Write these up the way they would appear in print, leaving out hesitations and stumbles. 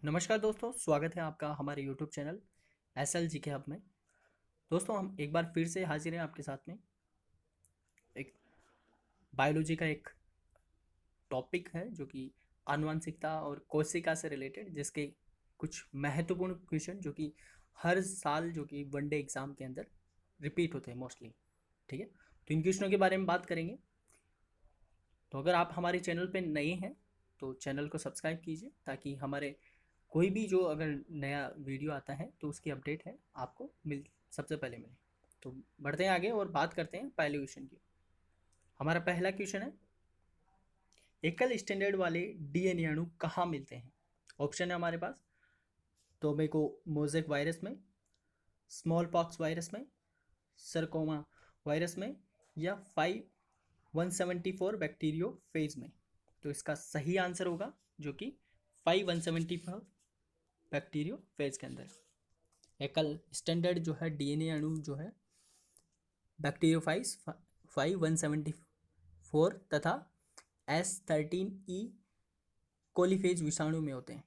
नमस्कार दोस्तों, स्वागत है आपका हमारे यूट्यूब चैनल SL जी के हब में। दोस्तों, हम एक बार फिर से हाजिर हैं आपके साथ में। एक बायोलॉजी का एक टॉपिक है जो कि आनुवंशिकता और कोशिका से रिलेटेड, जिसके कुछ महत्वपूर्ण क्वेश्चन जो कि हर साल जो कि वनडे एग्जाम के अंदर रिपीट होते हैं मोस्टली। ठीक है, तो इन क्वेश्चनों के बारे में बात करेंगे। तो अगर आप हमारे चैनल पे नए हैं तो चैनल को सब्सक्राइब कीजिए, ताकि हमारे कोई भी जो अगर नया वीडियो आता है तो उसकी अपडेट है आपको मिल सबसे पहले मिले। तो बढ़ते हैं आगे और बात करते हैं पहले क्वेश्चन की। हमारा पहला क्वेश्चन है, एकल स्टैंडर्ड वाले DNA अणु कहाँ मिलते हैं? ऑप्शन है हमारे पास टोबैको मोज़ेक वायरस में, स्मॉल पॉक्स वायरस में, सरकोमा वायरस में, या 5174 बैक्टीरियो फेज में। तो इसका सही आंसर होगा जो कि 5174 बैक्टीरियो फेज के अंदर। एकल स्टैंडर्ड जो है DNA अणु जो है बैक्टीरियोफाइज 5174 तथा S13E कोलीफेज विषाणु में होते हैं।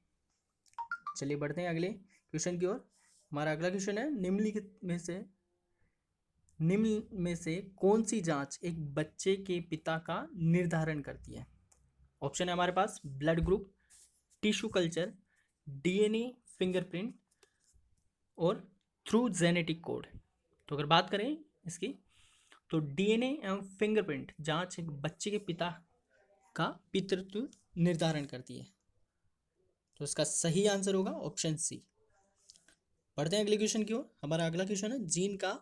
चलिए बढ़ते हैं अगले क्वेश्चन की ओर। हमारा अगला क्वेश्चन है, निम्न में से कौन सी जांच एक बच्चे के पिता का निर्धारण करती है? ऑप्शन है हमारे पास blood group, tissue culture, DNA fingerprint और थ्रू जेनेटिक कोड। तो अगर बात करें इसकी, तो DNA एवं फिंगरप्रिंट जांच एक बच्चे के पिता का पितृत्व निर्धारण करती है। तो इसका सही आंसर होगा ऑप्शन सी। बढ़ते हैं अगले क्वेश्चन की ओर। हमारा अगला क्वेश्चन है, जीन का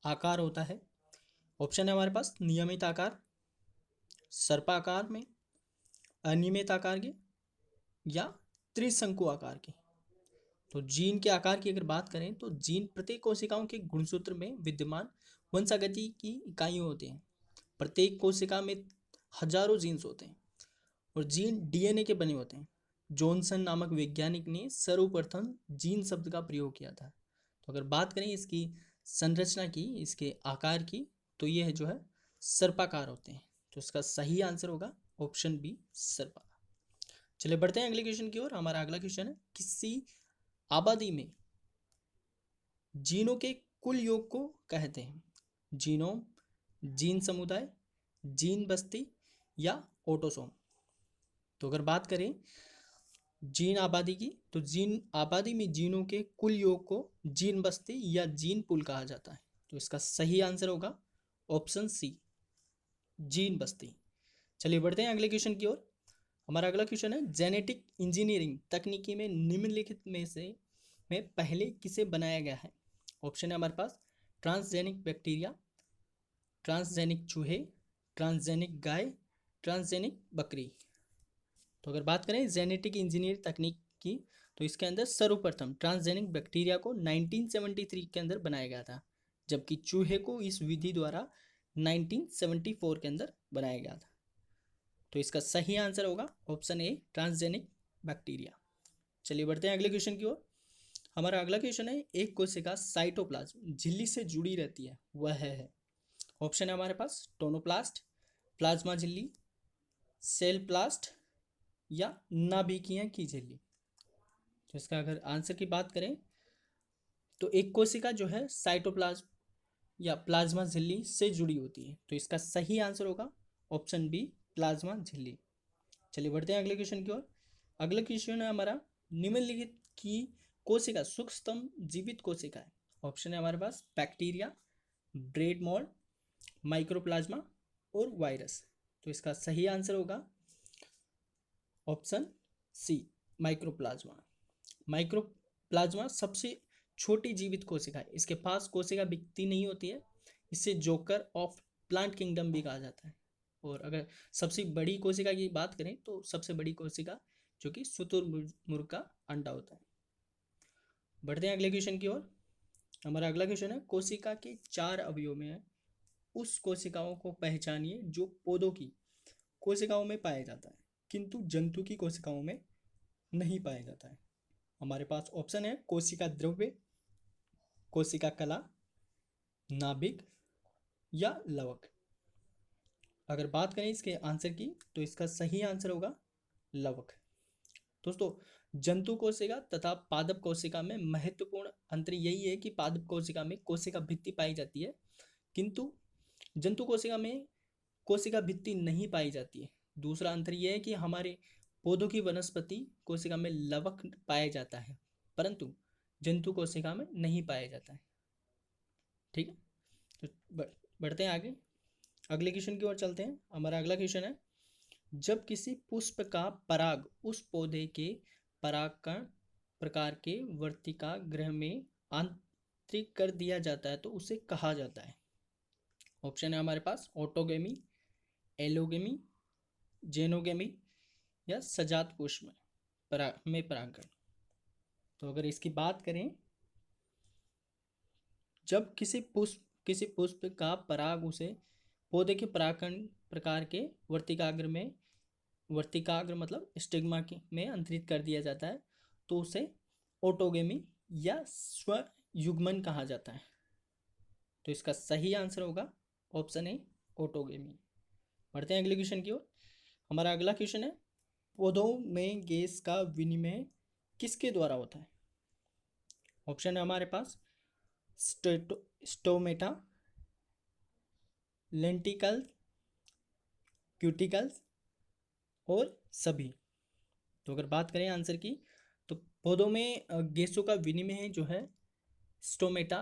आकार होता है। ऑप्शन है हमारे पास नियमित आकार, सर्पाकार में, अनियमित आकार के, या त्रिशंकु आकार के। तो जीन के आकार की अगर बात करें तो जीन प्रत्येक कोशिकाओं के गुणसूत्र में विद्यमान वंशागति की इकाइयां होते हैं। प्रत्येक कोशिका में हजारों जीन्स होते हैं और जीन DNA के बने होते हैं। जॉनसन नामक वैज्ञानिक ने सर्वप्रथम जीन शब्द का प्रयोग किया था। तो अगर बात करें इसकी संरचना की, इसके आकार की, तो यह जो है सर्पाकार होते हैं। तो इसका सही आंसर होगा ऑप्शन बी, सर्पाकार। चलिए बढ़ते हैं अगले क्वेश्चन की ओर। हमारा अगला क्वेश्चन है, किसी आबादी में जीनों के कुल योग को कहते हैं? जीनोम, जीन समुदाय, जीन बस्ती, या ऑटोसोम। तो अगर बात करें जीन आबादी की, तो जीन आबादी में जीनों के कुल योग को जीन बस्ती या जीन पूल कहा जाता है। तो इसका सही आंसर होगा ऑप्शन सी, जीन बस्ती। चलिए बढ़ते हैं अगले क्वेश्चन की ओर। हमारा अगला क्वेश्चन है, जेनेटिक इंजीनियरिंग तकनीकी में निम्नलिखित में से में पहले किसे बनाया गया है? ऑप्शन है हमारे पास ट्रांसजेनिक बैक्टीरिया, ट्रांसजेनिक चूहे, ट्रांसजेनिक गाय, ट्रांसजेनिक बकरी। तो अगर बात करें जेनेटिक इंजीनियर तकनीक की, तो इसके अंदर सर्वप्रथम ट्रांसजेनिक बैक्टीरिया को 1973 के अंदर बनाया गया था, जबकि चूहे को इस विधि द्वारा 1974 के अंदर बनाया गया था। तो इसका सही आंसर होगा ऑप्शन ए, ट्रांसजेनिक बैक्टीरिया। चलिए बढ़ते हैं अगले क्वेश्चन की ओर। हमारा अगला क्वेश्चन है, एक कोशिका साइटोप्लाज्म झिल्ली से जुड़ी रहती है, वह है? ऑप्शन है हमारे पास टोनोप्लास्ट, प्लाज्मा झिल्ली, सेल प्लास्ट, या नाभिकीय की झिल्ली। तो इसका अगर आंसर की बात करें तो एक कोशिका जो है साइटोप्लाज्म या प्लाज्मा झिल्ली से जुड़ी होती है। तो इसका सही आंसर होगा ऑप्शन बी, प्लाज्मा झिल्ली। चलिए बढ़ते हैं अगले क्वेश्चन की ओर। अगला क्वेश्चन है हमारा, निम्नलिखित की कोशिका सूक्ष्मतम जीवित कोशिका है? ऑप्शन है हमारे पास बैक्टीरिया, ब्रेड मोल्ड, माइक्रोप्लाज्मा और वायरस। तो इसका सही आंसर होगा ऑप्शन सी, माइक्रोप्लाज्मा। माइक्रोप्लाज्मा सबसे छोटी जीवित कोशिका है। इसके पास कोशिका विकती नहीं होती है। इसे जोकर ऑफ प्लांट किंगडम भी कहा जाता है। और अगर सबसे बड़ी कोशिका की बात करें तो सबसे बड़ी कोशिका जो कि शुतुरमुर्ग का अंडा होता है। बढ़ते हैं अगले क्वेश्चन की ओर। हमारा अगला क्वेश्चन है, कोशिका के 4 अवयव में है, उस कोशिकाओं को पहचानिए जो पौधों की कोशिकाओं में पाया जाता है किंतु जंतु की कोशिकाओं में नहीं पाया जाता है। हमारे पास ऑप्शन है कोशिका द्रव्य, कोशिका कला, नाभिक, या लवक। अगर बात करें इसके आंसर की, तो इसका सही आंसर होगा लवक। दोस्तों, जंतु कोशिका तथा पादप कोशिका में महत्वपूर्ण अंतर यही है कि पादप कोशिका में कोशिका भित्ति पाई जाती है, किंतु जंतु कोशिका में कोशिका भित्ति नहीं पाई जाती है। दूसरा अंतर यह है कि हमारे पौधों की वनस्पति कोशिका में लवक पाया जाता है, परंतु जंतु कोशिका में नहीं पाया जाता है। ठीक है, तो बढ़ते हैं आगे, अगले क्वेश्चन की ओर चलते हैं। हमारा अगला क्वेश्चन है, जब किसी पुष्प का पराग उस पौधे के परागकण प्रकार के वर्तिका गृह में आंतरिक कर दिया जाता है तो उसे कहा जाता है। ऑप्शन है हमारे पास ऑटोगेमी, एलोगेमी, जेनोगेमी या सजात पुष्प में परागकण। तो अगर इसकी बात करें, जब किसी पुष्प का पराग उसे पौधे के परागकण प्रकार के वर्तिकाग्र मतलब स्टिग्मा में अंतरित कर दिया जाता है तो उसे ऑटोगेमी या स्वयुग्मन कहा जाता है। तो इसका सही आंसर होगा ऑप्शन ए ऑटोगेमी। बढ़ते हैं अगले क्वेश्चन की ओर। हमारा अगला क्वेश्चन है, पौधों में गैस का विनिमय किसके द्वारा होता है। ऑप्शन है हमारे पास स्टोमेटा, लेंटिकल्स, क्यूटिकल्स और सभी। तो अगर बात करें आंसर की, तो पौधों में गैसों का विनिमय जो है स्टोमेटा,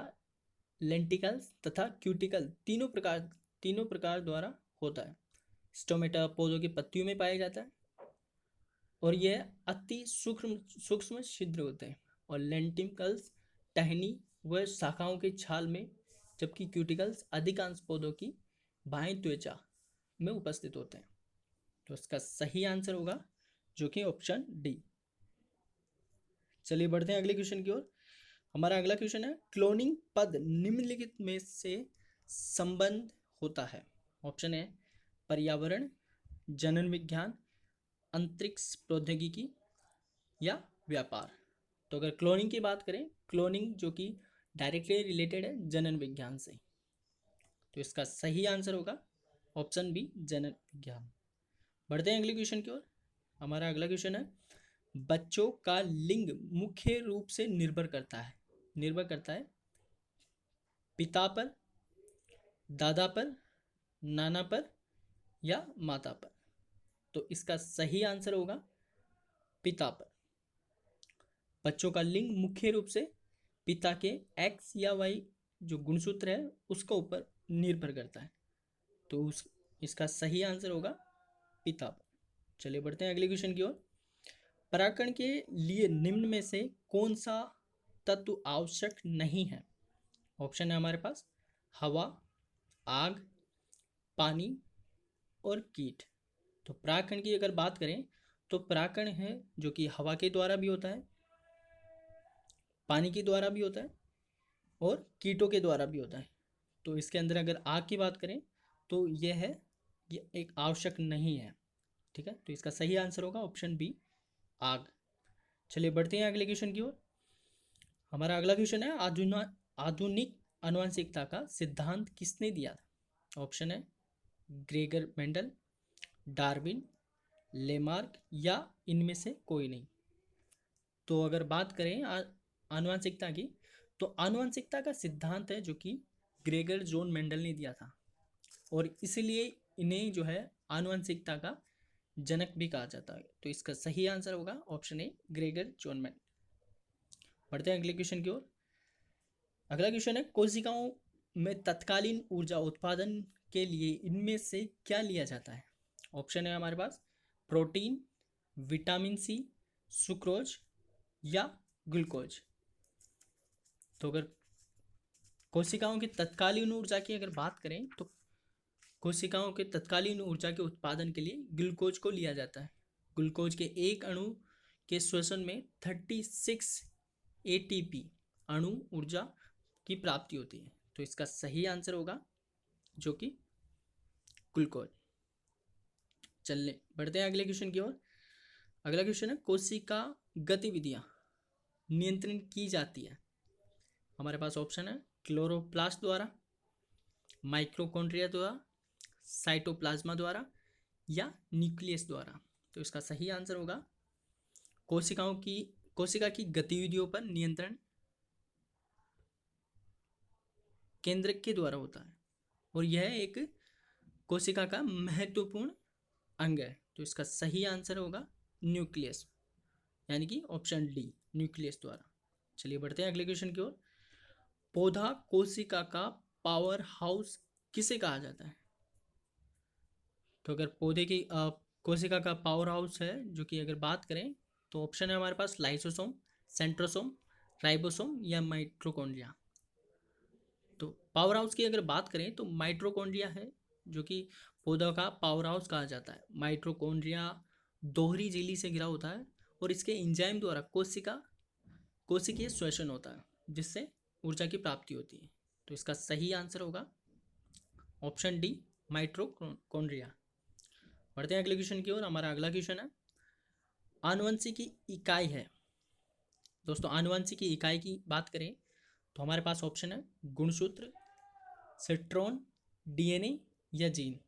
लेंटिकल्स तथा क्यूटिकल तीनों प्रकार द्वारा होता है। स्टोमेटा पौधों की पत्तियों में पाया जाता है और यह अति सूक्ष्म छिद्र होते हैं, और लेंटिकल्स टहनी व शाखाओं की छाल में, जबकि क्यूटिकल्स अधिकांश पौधों की बाह्य त्वचा में उपस्थित होते हैं। तो इसका सही आंसर होगा जो कि ऑप्शन डी। चलिए बढ़ते हैं अगले क्वेश्चन की ओर। हमारा अगला क्वेश्चन है, क्लोनिंग पद निम्नलिखित में से संबंध होता है। ऑप्शन है पर्यावरण, जनन विज्ञान, अंतरिक्ष प्रौद्योगिकी या व्यापार। तो अगर क्लोनिंग की बात करें, क्लोनिंग जो कि डायरेक्टली रिलेटेड है जनन विज्ञान से, तो इसका सही आंसर होगा ऑप्शन बी जनन विज्ञान। बढ़ते हैं अगले क्वेश्चन की ओर। हमारा अगला क्वेश्चन है, बच्चों का लिंग मुख्य रूप से निर्भर करता है पिता पर, दादा पर, नाना पर या माता पर। तो इसका सही आंसर होगा पिता पर। बच्चों का लिंग मुख्य रूप से पिता के एक्स या वाई जो गुणसूत्र है उसका ऊपर निर्भर करता है, तो इसका सही आंसर होगा पिता पर। चलिए बढ़ते हैं अगले क्वेश्चन की ओर। परागकण के लिए निम्न में से कौन सा तत्व आवश्यक नहीं है। ऑप्शन है हमारे पास हवा, आग, पानी और कीट। तो परागकण की अगर बात करें तो परागकण है जो कि हवा के द्वारा भी होता है, पानी के द्वारा भी होता है और कीटों के द्वारा भी होता है। तो इसके अंदर अगर आग की बात करें तो ये एक आवश्यक नहीं है। ठीक है, तो इसका सही आंसर होगा ऑप्शन बी आग। चलिए बढ़ते हैं अगले क्वेश्चन की ओर। हमारा अगला क्वेश्चन है, आधुनिक आनुवंशिकता का सिद्धांत किसने दिया था। ऑप्शन है ग्रेगर मेंडल, डार्विन, लेमार्क या इनमें से कोई नहीं। तो अगर बात करें आनुवंशिकता की, तो आनुवंशिकता का सिद्धांत है जो कि ग्रेगर जॉन मेंडल ने दिया था, और इसलिए इन्हें जो है आनुवंशिकता का जनक भी कहा जाता है। तो इसका सही आंसर होगा option A Gregor John Mendel. बढ़ते हैं अगले क्वेश्चन की ओर। अगला क्वेश्चन है, कोशिकाओं में तत्कालीन ऊर्जा उत्पादन के लिए इनमें से क्या लिया जाता है। ऑप्शन है हमारे पास प्रोटीन, विटामिन सी, सुक्रोज या ग्लूकोज। तो अगर कोशिकाओं की तत्कालीन ऊर्जा की अगर बात करें तो कोशिकाओं के तत्कालीन ऊर्जा के उत्पादन के लिए ग्लूकोज को लिया जाता है। ग्लूकोज के एक अणु के श्वसन में 36 ATP अणु ऊर्जा की प्राप्ति होती है। तो इसका सही आंसर होगा जो कि ग्लूकोज। चलने बढ़ते हैं अगले क्वेश्चन की ओर। अगला क्वेश्चन है, कोशिका गतिविधियां नियंत्रण की जाती है। हमारे पास ऑप्शन है क्लोरोप्लास्ट द्वारा, माइक्रोकॉन्ड्रिया द्वारा, साइटोप्लाज्मा द्वारा या न्यूक्लियस द्वारा। तो इसका सही आंसर होगा कोशिका की गतिविधियों पर नियंत्रण केंद्रक के द्वारा होता है और यह एक कोशिका का महत्वपूर्ण अंग है। तो इसका सही आंसर होगा न्यूक्लियस, यानी कि ऑप्शन डी, न्यूक्लियस द्वारा। चलिए बढ़ते हैं अगले क्वेश्चन की ओर। पौधा कोशिका का पावर हाउस किसे कहा जाता है? तो अगर पौधे की कोशिका का पावर हाउस है, जो कि अगर बात करें तो ऑप्शन है हमारे पास लाइसोसोम, सेंट्रोसोम, राइबोसोम या माइटोकॉन्ड्रिया। तो पावर हाउस की अगर बात करें तो माइटोकॉन्ड्रिया है जो कि पौधा का पावर हाउस कहा जाता है। माइटोकॉन्ड्रिया दोहरी झिल्ली से घिरा होता है और इसके एंजाइम द्वारा कोशिकीय श्वसन होता है, जिससे ऊर्जा की प्राप्ति होती है। तो इसका सही आंसर होगा ऑप्शन डी, माइटोकॉन्ड्रिया। बढ़ते हैं अगले क्वेश्चन की ओर। हमारा अगला क्वेश्चन है आनुवंशिकी इकाई है। दोस्तों आनुवंशिकी इकाई की बात करें तो हमारे पास ऑप्शन है गुणसूत्र, सेंट्रोन, डीएनए या जीन।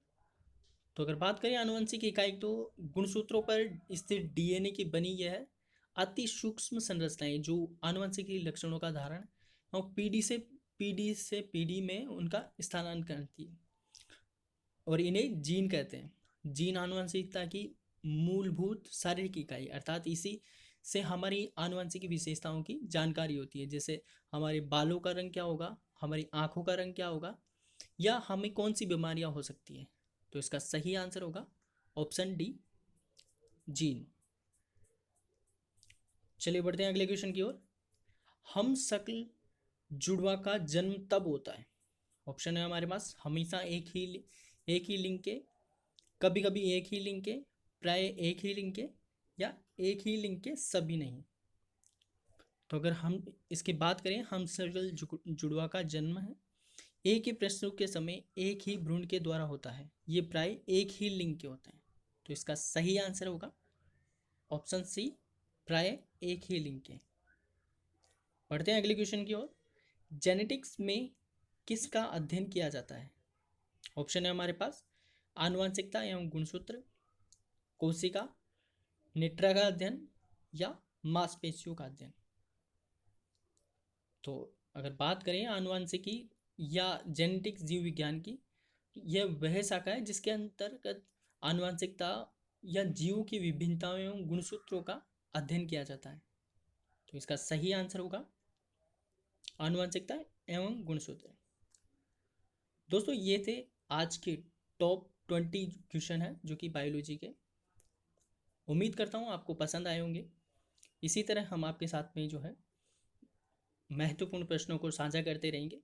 तो अगर बात करें आनुवंशिकी इकाई तो गुणसूत्रों पर स्थित डीएनए की बनी यह अति सूक्ष्म संरचनाएं जो आनुवंशिकी लक्षणों का धारण और पीढ़ी से पीढ़ी में उनका स्थानांतरण करती है और इन्हें जीन कहते हैं। जीन आनुवंशिकता की मूलभूत शारीरिक इकाई, अर्थात इसी से हमारी आनुवंशिक विशेषताओं की जानकारी होती है, जैसे हमारे बालों का रंग क्या होगा, हमारी आंखों का रंग क्या होगा, या हमें कौन सी बीमारियां हो सकती हैं। तो इसका सही आंसर होगा ऑप्शन डी, जीन। चलिए बढ़ते हैं अगले क्वेश्चन की ओर। हम शकल जुड़वा का जन्म तब होता है। ऑप्शन है हमारे पास हमेशा एक ही लिंग के, कभी कभी एक ही लिंग के, प्राय एक ही लिंग के, या एक ही लिंग के सभी नहीं। तो अगर हम इसकी बात करें, हम शकल जुड़वा का जन्म है एक ही प्रसव के समय एक ही भ्रूण के द्वारा होता है। ये प्राय एक ही लिंग के होते हैं। तो इसका सही आंसर होगा ऑप्शन सी, प्राय एक ही लिंग के। बढ़ते हैं अगले क्वेश्चन की ओर। जेनेटिक्स में किसका अध्ययन किया जाता है? ऑप्शन है हमारे पास आनुवंशिकता एवं गुणसूत्र, कोशिका, नेत्रा का अध्ययन या मांसपेशियों का अध्ययन। तो अगर बात करें आनुवंशिकी या जेनेटिक्स जीव विज्ञान की, यह वह शाखा है जिसके अंतर्गत आनुवंशिकता या जीवों की विभिन्नताओं एवं गुणसूत्रों का अध्ययन किया जाता है। तो इसका सही आंसर होगा आनुवंशिकता एवं गुणसूत्र। दोस्तों ये थे आज के टॉप 20 क्वेश्चन हैं जो कि बायोलॉजी के। उम्मीद करता हूँ आपको पसंद आए होंगे। इसी तरह हम आपके साथ में जो है महत्वपूर्ण प्रश्नों को साझा करते रहेंगे।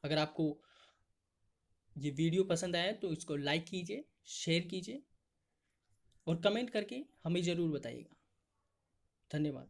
अगर आपको ये वीडियो पसंद आया तो इसको लाइक कीजिए, शेयर कीजिए और कमेंट करके हमें ज़रूर बताइएगा। धन्यवाद।